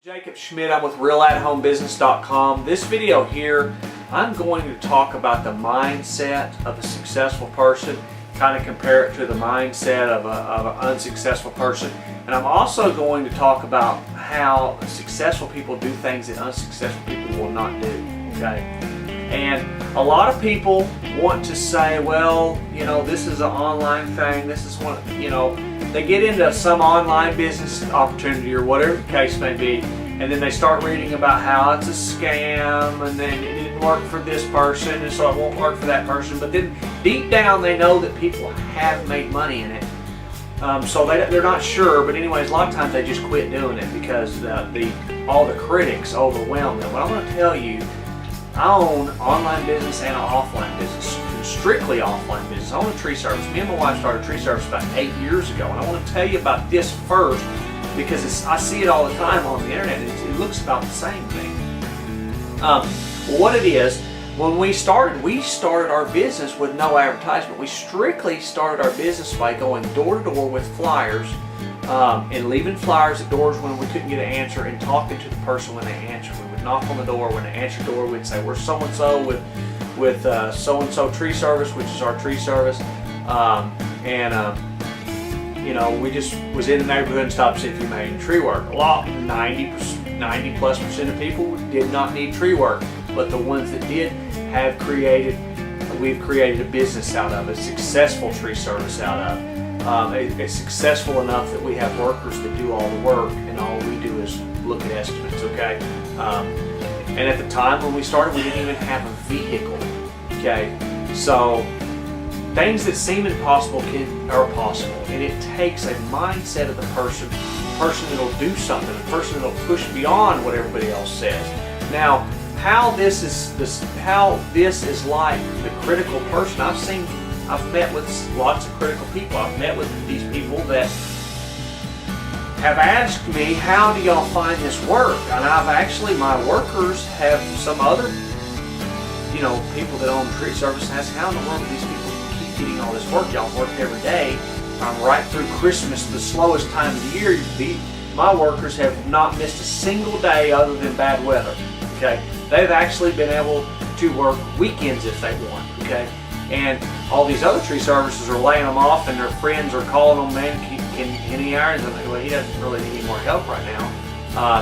Jacob Schmidt, I'm with RealAtHomeBusiness.com. This video here, I'm going to talk about the mindset of a successful person, kind of compare it to the mindset of an unsuccessful person. And I'm also going to talk about how successful people do things that unsuccessful people will not do, okay? And a lot of people want to say, well, you know, this is an online thing, this is one, you know, they get into some online business opportunity or whatever the case may be, and then they start reading about how it's a scam, and then it didn't work for this person, and so it won't work for that person. But then deep down they know that people have made money in it, so they're not sure. But anyways, a lot of times they just quit doing it because all the critics overwhelm them. But I want to tell you, I own online business and an offline business, strictly offline business. I own a tree service. Me and my wife started a tree service about 8 years ago, and I want to tell you about this first because I see it all the time on the internet. It looks about the same thing. What it is, when we started our business with no advertisement. We strictly started our business by going door to door with flyers and leaving flyers at doors when we couldn't get an answer, and talking to the person when they answered. We would knock on the door. When they answered the door, we'd say, we're so-and-so with so-and-so tree service, which is our tree service. You know, we just was in the neighborhood and stopped to see if you made tree work. A lot, 90+% of people did not need tree work, but the ones that did we've created a business out of, a successful tree service out of. It's successful enough that we have workers that do all the work, and all we do is look at estimates, okay? And at the time when we started, we didn't even have a vehicle, okay? So things that seem impossible are possible, and it takes a mindset of the person that'll do something, the person that'll push beyond what everybody else says. Now, how this is like the critical person. I've met with lots of critical people. I've met with these people that have asked me, how do y'all find this work? And my workers have some other, you know, people that own tree service and ask, how in the world do these people keep getting all this work? Y'all work every day. Right through Christmas, the slowest time of the year, my workers have not missed a single day other than bad weather, okay? They've actually been able to work weekends if they want, okay? And all these other tree services are laying them off, and their friends are calling them, man, can he irons? And well, he doesn't really need any more help right now.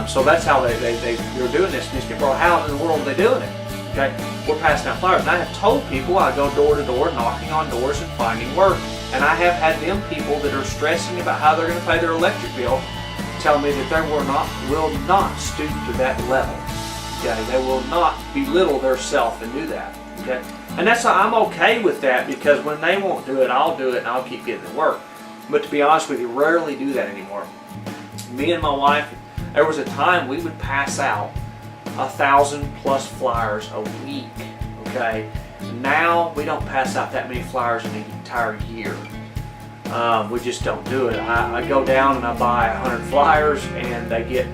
So that's how they're doing this. And these people are, how in the world are they doing it? Okay, we're passing out flyers. And I have told people, I go door to door, knocking on doors and finding work. And I have had them people that are stressing about how they're going to pay their electric bill tell me that they will not stoop to that level. Okay, they will not belittle theirself and do that. Okay, and I'm okay with that, because when they won't do it, I'll do it, and I'll keep getting the work. But to be honest with you, rarely do that anymore. Me and my wife, there was a time we would pass out 1,000+ flyers a week. Okay, now we don't pass out that many flyers in the entire year. We just don't do it. I go down and I buy 100 flyers, and they get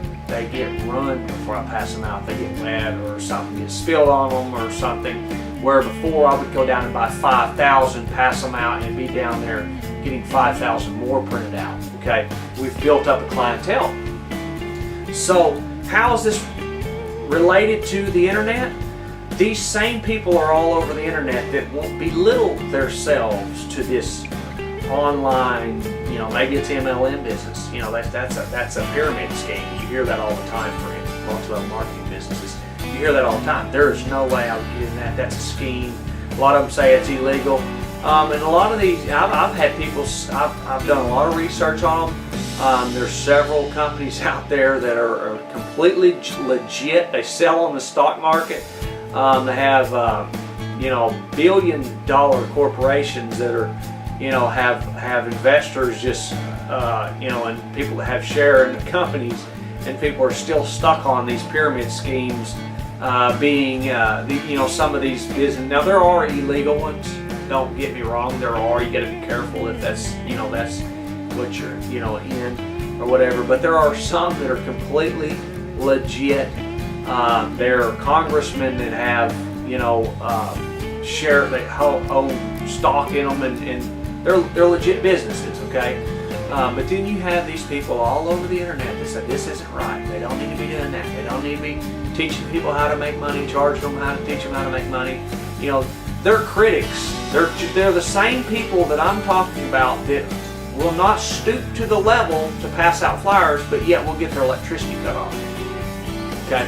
run before I pass them out. They get wet, or something gets spilled on them or something. Where before I would go down and buy 5,000, pass them out, and be down there getting 5,000 more printed out. Okay, we've built up a clientele. So how is this related to the internet? These same people are all over the internet that won't belittle themselves to this online, you know, maybe it's MLM business. You know, that's a pyramid scheme. You hear that all the time for multi-level marketing businesses. You hear that all the time. There is no way I would get in that. That's a scheme. A lot of them say it's illegal. And a lot of these, I've had people, I've done a lot of research on them. There's several companies out there that are completely legit. They sell on the stock market. They have, you know, billion-dollar corporations that are, you know, have investors just, you know, and people that have share in the companies, and people are still stuck on these pyramid schemes, being, you know, some of these business. Now there are illegal ones. Don't get me wrong. There are. You got to be careful if that's, you know, that's what you're, you know, in or whatever. But there are some that are completely legit. There are congressmen that have, you know, they own stock in them, and they're legit businesses. Okay, But then you have these people all over the internet that say this isn't right. They don't need to be doing that. They don't need to be teaching people how to make money, charging them how to teach them how to make money. You know, they're critics. They're the same people that I'm talking about that will not stoop to the level to pass out flyers, but yet will get their electricity cut off. Okay?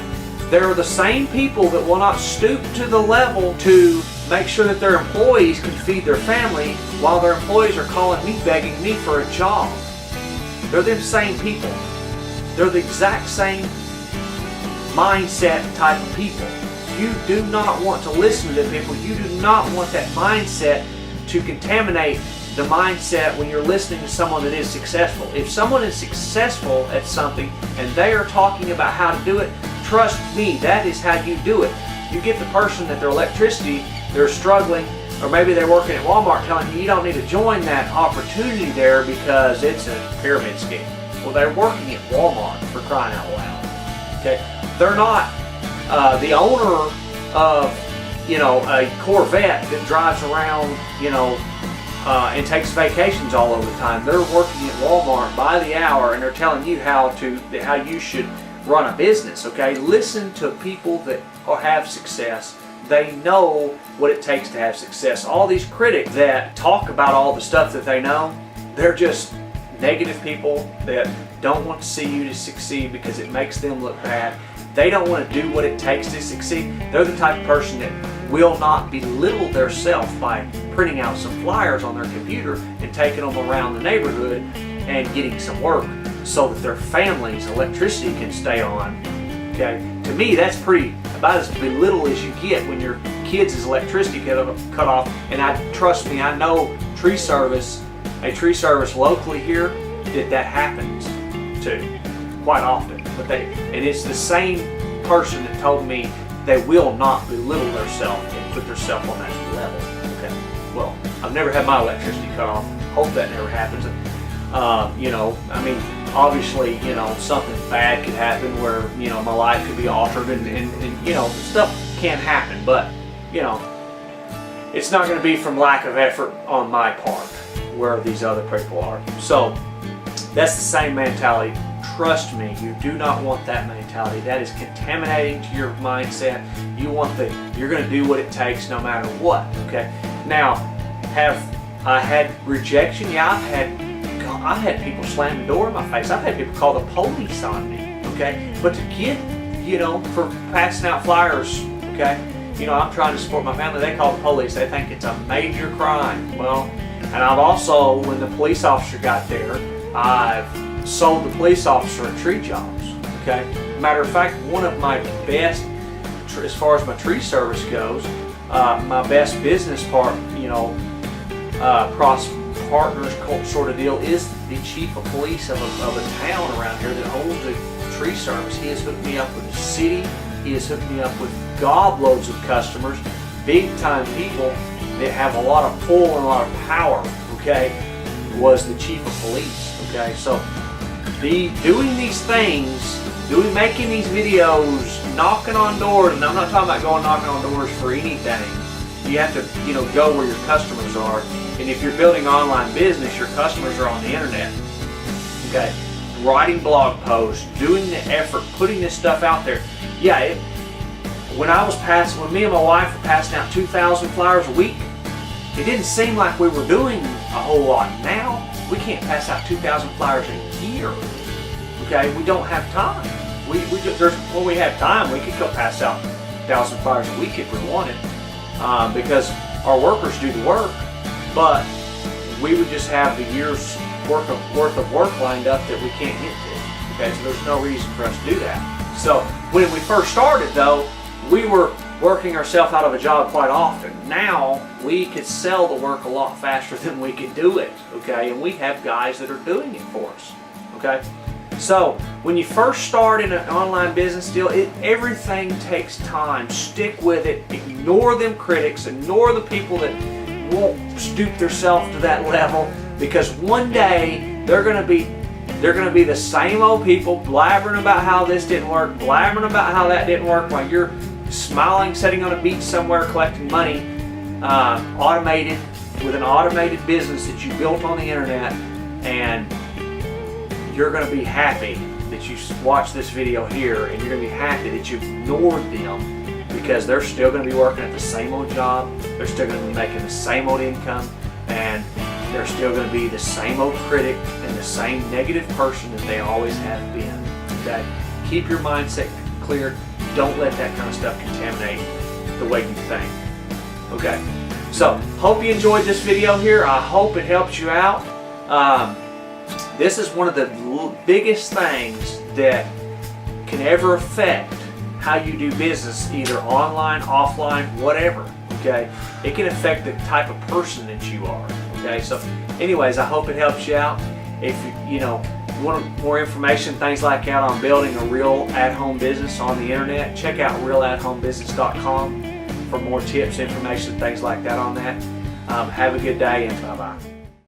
They're the same people that will not stoop to the level to make sure that their employees can feed their family while their employees are calling me, begging me for a job. They're the same people. They're the exact same mindset type of people. You do not want to listen to people. You do not want that mindset to contaminate the mindset when you're listening to someone that is successful. If someone is successful at something and they are talking about how to do it, trust me, that is how you do it. You get the person that their electricity, they're struggling, or maybe they're working at Walmart telling you don't need to join that opportunity there because it's a pyramid scheme. Well, they're working at Walmart, for crying out loud. Okay, they're not the owner of, you know, a Corvette that drives around, you know, and takes vacations all over the time. They're working at Walmart by the hour, and they're telling you how you should run a business. Okay, listen to people that have success. They know what it takes to have success. All these critics that talk about all the stuff that they know, they're just negative people that don't want to see you to succeed because it makes them look bad. They don't want to do what it takes to succeed. They're the type of person that will not belittle themselves by printing out some flyers on their computer and taking them around the neighborhood and getting some work so that their family's electricity can stay on. Okay, to me that's about as belittled as you get when your kids' electricity cut off. And trust me, I know a tree service locally here that happens to quite often. And it's the same person that told me they will not belittle themselves and put themselves on that level. Okay, well, I've never had my electricity cut off. Hope that never happens. You know, I mean, obviously, you know, something bad could happen where, you know, my life could be altered and you know, stuff can happen, but, you know, it's not going to be from lack of effort on my part where these other people are. So that's the same mentality. Trust me, you do not want that mentality. That is contaminating to your mindset. You're going to do what it takes no matter what. Okay. Now, have I had rejection? Yeah, I've had people slam the door in my face. I've had people call the police on me. Okay. But to get, you know, for passing out flyers, okay, you know, I'm trying to support my family. They call the police. They think it's a major crime. Well, and I've also, when the police officer got there, I've sold the police officer at tree jobs. Okay. Matter of fact, one of my best, as far as my tree service goes, my best business part, you know, cross partners sort of deal is the chief of police of a town around here that owns a tree service. He has hooked me up with the city. He has hooked me up with gobloads of customers, big time people that have a lot of pull and a lot of power. Okay, was the chief of police. Okay, so doing these things, making these videos, knocking on doors, and I'm not talking about going knocking on doors for anything. You have to, you know, go where your customers are. And if you're building online business, your customers are on the internet. Okay, writing blog posts, doing the effort, putting this stuff out there. Yeah, when me and my wife were passing out 2,000 flyers a week, it didn't seem like we were doing a whole lot. Now we can't pass out 2,000 flyers a year. Okay, we don't have time. When we have time, we could go pass out 1,000 flyers a week if we wanted, because our workers do the work, but we would just have the year's worth of work lined up that we can't get to. Okay, so there's no reason for us to do that. So when we first started, though, we were working ourselves out of a job quite often. Now we could sell the work a lot faster than we could do it. Okay, and we have guys that are doing it for us. Okay. So when you first start in an online business deal, everything takes time. Stick with it. Ignore them critics. Ignore the people that won't stoop themselves to that level, because one day they're going to be the same old people blabbering about how this didn't work, blabbering about how that didn't work, while you're smiling, sitting on a beach somewhere collecting money, with an automated business that you built on the internet, and you're going to be happy that you watched this video here, and you're going to be happy that you ignored them, because they're still going to be working at the same old job, they're still going to be making the same old income, and they're still going to be the same old critic and the same negative person that they always have been. Okay? Keep your mindset clear. Don't let that kind of stuff contaminate the way you think. Okay? So, hope you enjoyed this video here. I hope it helps you out. This is one of the biggest things that can ever affect how you do business, either online, offline, whatever. Okay? It can affect the type of person that you are. Okay? So, anyways, I hope it helps you out. If you want more information, things like that, on building a real at-home business on the internet, check out realathhomebusiness.com for more tips, information, things like that on that. Have a good day, and bye-bye.